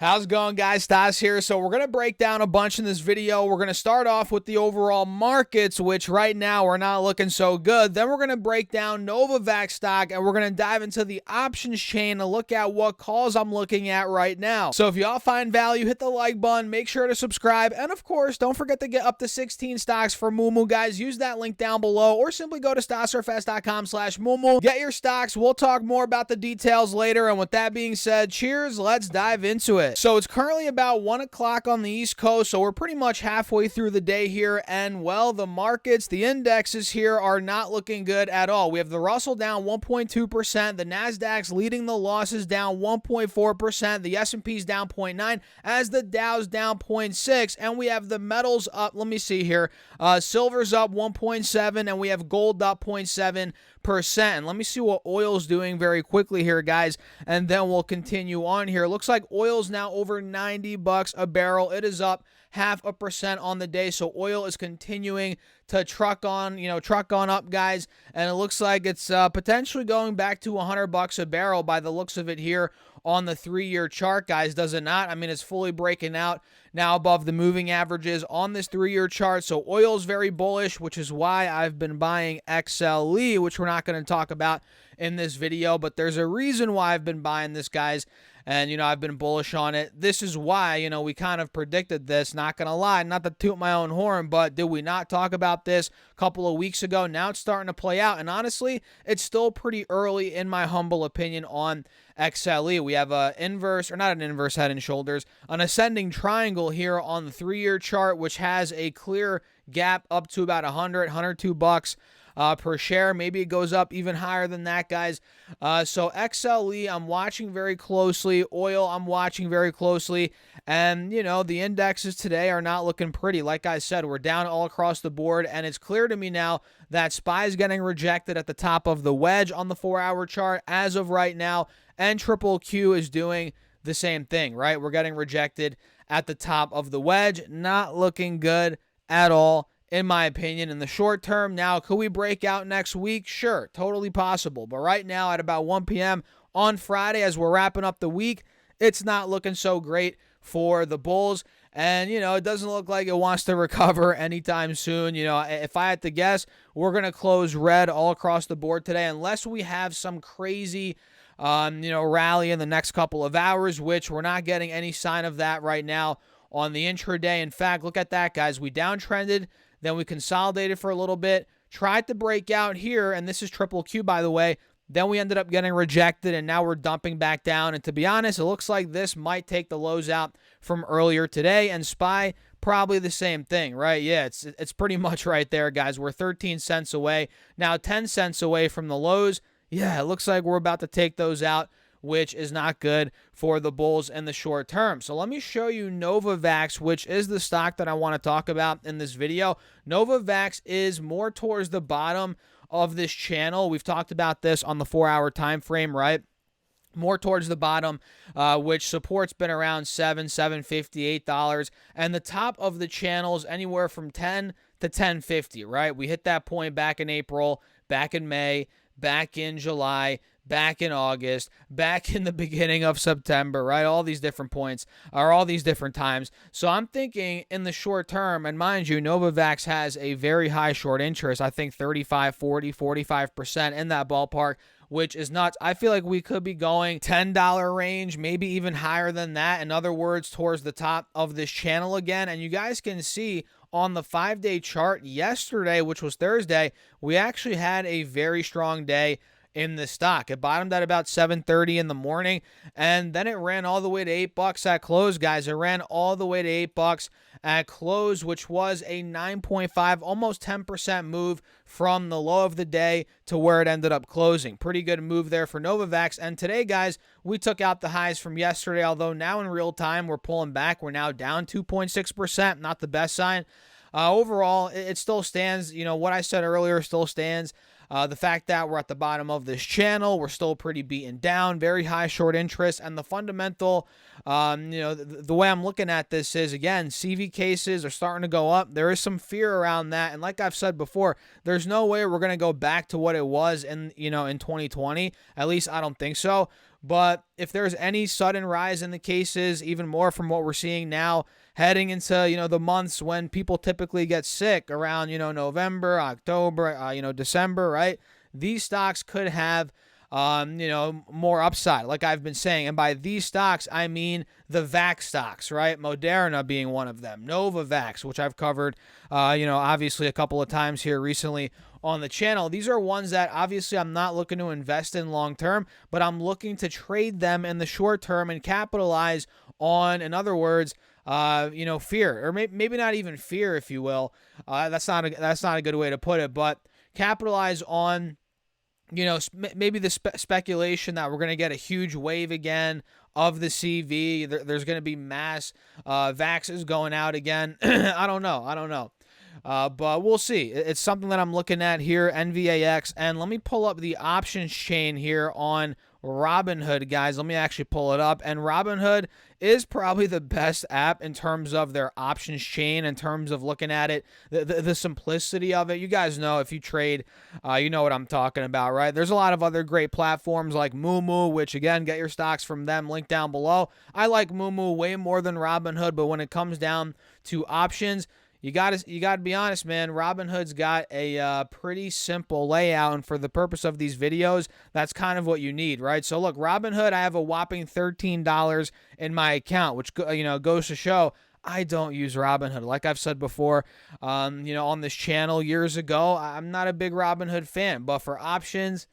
How's it going, guys? Stas here. So we're going to break down a bunch in this video. We're going to start off with the overall markets, which right now are not looking so good. Then we're going to break down Nvax stock, and we're going to dive into the options chain to look at what calls I'm looking at right now. So if y'all find value, hit the like button, make sure to subscribe, and of course, don't forget to get up to 16 stocks for Moomoo, guys. Use that link down below, or simply go to stassurfest.com/Moomoo. Get your stocks. We'll talk more about the details later, and with that being said, cheers. Let's dive into it. So it's currently about 1 o'clock on the East Coast, so we're pretty much halfway through the day here, and well, the markets, the indexes here are not looking good at all. We have the Russell down 1.2%, the Nasdaq's leading the losses down 1.4%, the S&P's down 0.9%, as the Dow's down 0.6%, and we have the metals up, let me see here, silver's up 1.7%, and we have gold up 0.7%. And let me see what oil's doing very quickly here, guys, and then we'll continue on here. Looks like oil's now over $90 a barrel. It is up 0.5% on the day, so oil is continuing to truck on up, guys, and it looks like it's potentially going back to $100 a barrel by the looks of it here on the 3-year chart, guys. Does it not? I mean, it's fully breaking out now above the moving averages on this 3-year chart, so oil is very bullish, which is why I've been buying XLE, which we're not going to talk about in this video, but there's a reason why I've been buying this, guys. And, I've been bullish on it. This is why, we kind of predicted this, not going to lie, not to toot my own horn, but did we not talk about this a couple of weeks ago? Now it's starting to play out. And honestly, it's still pretty early, in my humble opinion, on XLE. We have an inverse, or not an inverse head and shoulders, an ascending triangle here on the 3-year chart, which has a clear gap up to about $102 per share. Maybe it goes up even higher than that, guys. So XLE, I'm watching very closely. Oil, I'm watching very closely. And, the indexes today are not looking pretty. Like I said, we're down all across the board, and it's clear to me now that SPY is getting rejected at the top of the wedge on the 4-hour chart as of right now, and Triple Q is doing the same thing, right? We're getting rejected at the top of the wedge. Not looking good at all, in my opinion, in the short term. Now, could we break out next week? Sure, totally possible. But right now, at about 1 p.m. on Friday, as we're wrapping up the week, it's not looking so great for the bulls. And, it doesn't look like it wants to recover anytime soon. If I had to guess, we're going to close red all across the board today, unless we have some crazy rally in the next couple of hours, which we're not getting any sign of that right now on the intraday. In fact, look at that, guys. We downtrended, then we consolidated for a little bit, tried to break out here, and this is Triple Q, by the way. Then we ended up getting rejected, and now we're dumping back down. And to be honest, it looks like this might take the lows out from earlier today, and SPY probably the same thing, right? Yeah, it's pretty much right there, guys. We're 13 cents away, now 10 cents away from the lows. Yeah, it looks like we're about to take those out, which is not good for the bulls in the short term. So let me show you Nvax, which is the stock that I want to talk about in this video. Nvax is more towards the bottom of this channel. We've talked about this on the 4-hour time frame, right? More towards the bottom, which support's been around $7, $8, and the top of the channels anywhere from 10 to 10.50, right? We hit that point back in April, back in May, back in July, back in August, back in the beginning of September, right? All these different points, or all these different times. So I'm thinking in the short term, and mind you, Nvax has a very high short interest, I think 35, 40, 45% in that ballpark, which is nuts. I feel like we could be going $10 range, maybe even higher than that. In other words, towards the top of this channel again. And you guys can see on the 5-day chart yesterday, which was Thursday, we actually had a very strong day in the stock. It bottomed at about 7:30 in the morning, and then it ran all the way to $8 at close, guys. It ran all the way to $8 at close, which was a 9.5, almost 10% move from the low of the day to where it ended up closing. Pretty good move there for Nvax. And today, guys, we took out the highs from yesterday, although now in real time we're pulling back. We're now down 2.6%, not the best sign. Overall, it still stands. What I said earlier still stands. The fact that we're at the bottom of this channel, we're still pretty beaten down, very high short interest, and the fundamental, the way I'm looking at this is, again, CV cases are starting to go up. There is some fear around that, and like I've said before, there's no way we're going to go back to what it was in 2020. At least I don't think so. But if there's any sudden rise in the cases, even more from what we're seeing now, heading into, the months when people typically get sick around, November, October, December, right? These stocks could have, more upside, like I've been saying. And by these stocks, I mean the Vax stocks, right? Moderna being one of them, Novavax, which I've covered, obviously a couple of times here recently on the channel. These are ones that obviously I'm not looking to invest in long term, but I'm looking to trade them in the short term and capitalize on, in other words, fear, or maybe not even fear, if you will. That's not a good way to put it, but capitalize on, maybe the speculation that we're going to get a huge wave again of the CV. There's going to be mass vaxes going out again. I don't know. But we'll see. It's something that I'm looking at here, Nvax. And let me pull up the options chain here on Robinhood, guys. Let me actually pull it up. And Robinhood is probably the best app in terms of their options chain, in terms of looking at it, the simplicity of it. You guys know, if you trade, you know what I'm talking about, right? There's a lot of other great platforms like Moomoo, which, again, get your stocks from them, link down below. I like Moomoo way more than Robinhood, but when it comes down to options, you gotta be honest, man. Robinhood's got a pretty simple layout, and for the purpose of these videos, that's kind of what you need, right? So look, Robinhood, I have a whopping $13 in my account, which goes to show I don't use Robinhood. Like I've said before, on this channel years ago, I'm not a big Robinhood fan, but for options,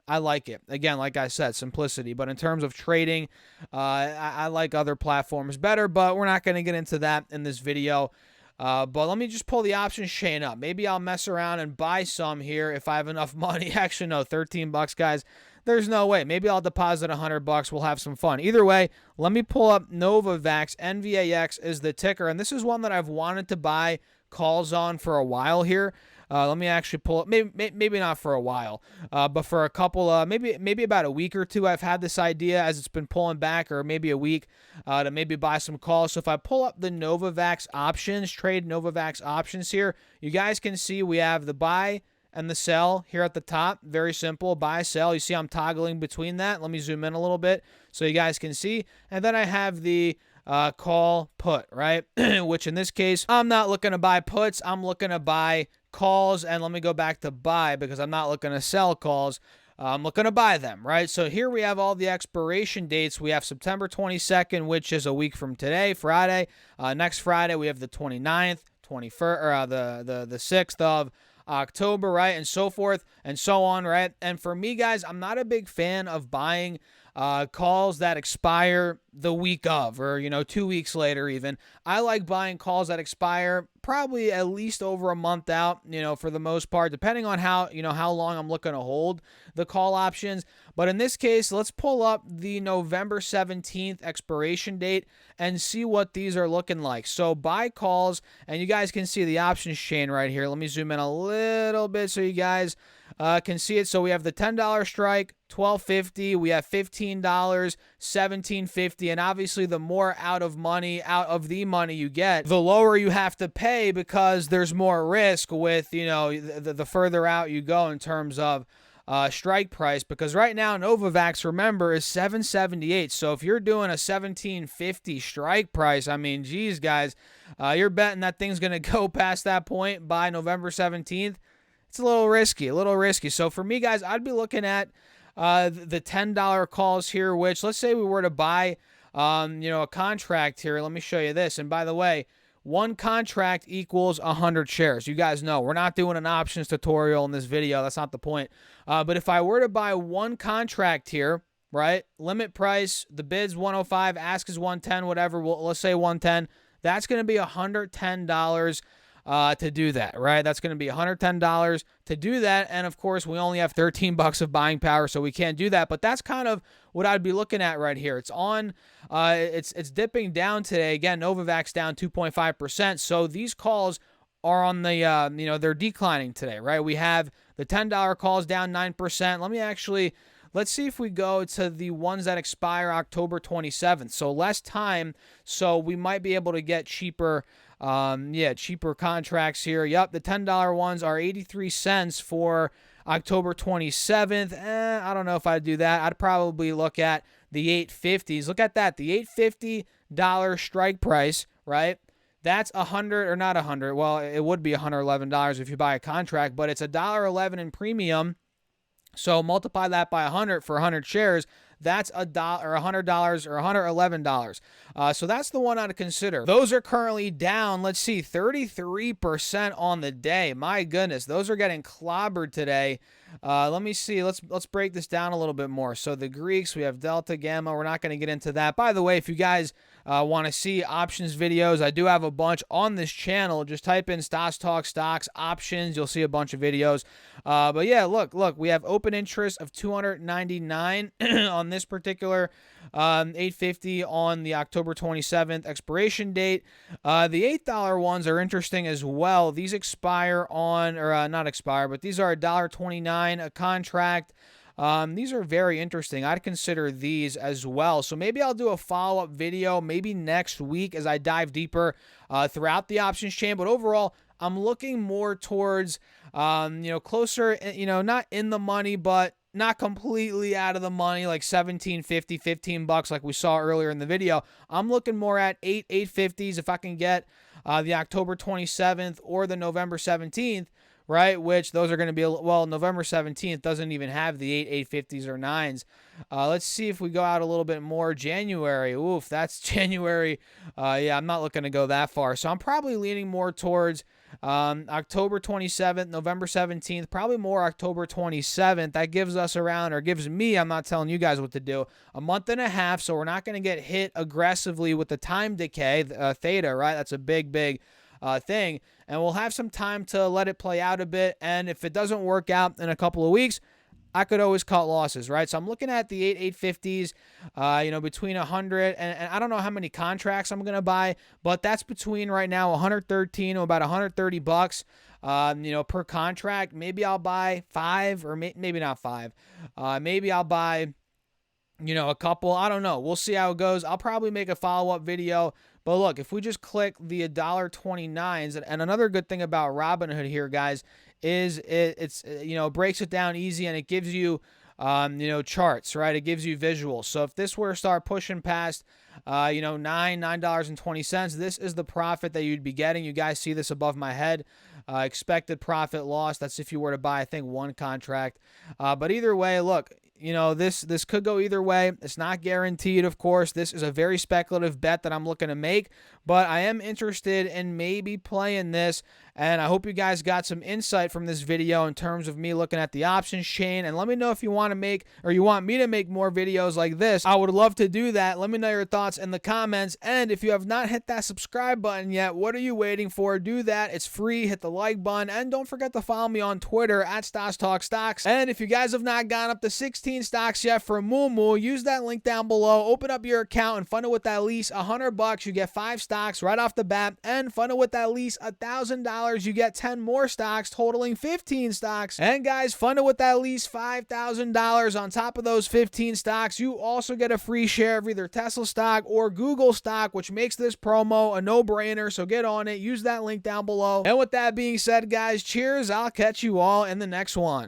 I like it. Again, like I said, simplicity. But in terms of trading, I like other platforms better, but we're not going to get into that in this video. But let me just pull the options chain up. Maybe I'll mess around and buy some here if I have enough money. Actually, no, $13, guys. There's no way. Maybe I'll deposit $100. We'll have some fun. Either way, let me pull up Novavax. NVAX is the ticker, and this is one that I've wanted to buy calls on for a while here. Let me actually pull up, maybe not for a while, but for a couple, maybe about a week or two, I've had this idea as it's been pulling back, or maybe a week, to maybe buy some calls. So if I pull up the Novavax options, trade Novavax options here, you guys can see we have the buy and the sell here at the top. Very simple, buy, sell. You see I'm toggling between that. Let me zoom in a little bit so you guys can see. And then I have the call put, right? Which in this case, I'm not looking to buy puts. I'm looking to buy calls. And let me go back to buy because I'm not looking to sell calls. I'm looking to buy them, right? So here we have all the expiration dates. We have September 22nd, which is a week from today, Friday. Next Friday, we have the 29th, 21st, or the 6th of October, right? And so forth and so on, right? And for me, guys, I'm not a big fan of buying calls that expire the week of, or 2 weeks later even. I like buying calls that expire probably at least over a month out, for the most part, depending on how long I'm looking to hold the call options. But in this case, let's pull up the November 17th expiration date and see what these are looking like. So buy calls, and you guys can see the options chain right here. Let me zoom in a little bit so you guys can see it. So we have the $10 strike, $12.50. We have $15, $17.50, and obviously the more out of the money you get, the lower you have to pay because there's more risk with the further out you go in terms of strike price. Because right now Novavax, remember, is $7.78. So if you're doing a $17.50 strike price, I mean, geez, guys, you're betting that thing's gonna go past that point by November 17th. It's a little risky. So for me, guys, I'd be looking at the $10 calls here, which, let's say we were to buy, a contract here. Let me show you this. And by the way, one contract equals 100 shares. You guys know we're not doing an options tutorial in this video. That's not the point. But if I were to buy one contract here, right, limit price, the bid's 105, ask is 110, whatever. Let's say 110. That's going to be $110 to do that, right? That's going to be $110 to do that. And of course, we only have $13 of buying power, so we can't do that. But that's kind of what I'd be looking at right here. It's on, it's dipping down today. Again, Novavax down 2.5%. So these calls are on the, they're declining today, right? We have the $10 calls down 9%. Let's see if we go to the ones that expire October 27th. So less time, so we might be able to get cheaper cheaper contracts here. Yep, the $10 ones are 83 cents for October 27th, I don't know if I'd do that. I'd probably look at the 850s. Look at that, the $850 strike price, right? That's 100 or not 100. Well, it would be $111 if you buy a contract, but it's $1.11 in premium. So multiply that by 100 for 100 shares. That's $100 or $111. So that's the one I'd consider. Those are currently down, let's see, 33% on the day. My goodness, those are getting clobbered today. Let me see. Let's break this down a little bit more. So the Greeks, we have Delta, Gamma. We're not going to get into that. By the way, if you guys want to see options videos, I do have a bunch on this channel. Just type in Stocks Talk Stocks options. You'll see a bunch of videos. But yeah, look, we have open interest of 299 on this particular 850 on the October 27th expiration date. The $8 ones are interesting as well. These expire on, or not expire, but these are $1.29 a contract. These are very interesting. I'd consider these as well. So maybe I'll do a follow-up video maybe next week as I dive deeper throughout the options chain. But overall, I'm looking more towards, closer, not in the money, but not completely out of the money, like $17.50, $15 like we saw earlier in the video. I'm looking more at 850s if I can get the October 27th or the November 17th, right? Which those are going to be, well, November 17th doesn't even have the 850s or 9s. Let's see if we go out a little bit more. January, oof, that's January. Yeah, I'm not looking to go that far. So I'm probably leaning more towards October 27th, November 17th, probably more October 27th. That gives us around, or gives me, I'm not telling you guys what to do, a month and a half. So we're not going to get hit aggressively with the time decay, theta, right? That's a big thing. And we'll have some time to let it play out a bit. And if it doesn't work out in a couple of weeks, I could always cut losses, right? So I'm looking at the 850s, between 100 and I don't know how many contracts I'm going to buy, but that's between right now 113 or about $130, per contract. Maybe I'll buy 5 or maybe not 5. Maybe I'll buy, a couple. I don't know. We'll see how it goes. I'll probably make a follow-up video. But look, if we just click the $1.29s, and another good thing about Robinhood here, guys, is it breaks it down easy and it gives you, charts, right? It gives you visuals. So if this were to start pushing past, $9.20, this is the profit that you'd be getting. You guys see this above my head. Expected profit loss. That's if you were to buy, I think, one contract. But either way, look, this could go either way. It's not guaranteed, of course. This is a very speculative bet that I'm looking to make, but I am interested in maybe playing this, and I hope you guys got some insight from this video in terms of me looking at the options chain. And let me know if you want to make, or you want me to make more videos like this. I would love to do that. Let me know your thoughts in the comments, and if you have not hit that subscribe button yet, what are you waiting for? Do that. It's free. Hit the like button, and don't forget to follow me on Twitter at Stocks Talk Stocks. And if you guys have not gone up to 16 stocks yet for Moo, use that link down below. Open up your account and fund it with at least $100. You get 5 stocks right off the bat, and fund it with at least $1,000. You get 10 more stocks, totaling 15 stocks. And guys, fund it with at least $5,000 on top of those 15 stocks. You also get a free share of either Tesla stock or Google stock, which makes this promo a no-brainer. So get on it. Use that link down below. And with that being said, guys, cheers. I'll catch you all in the next one.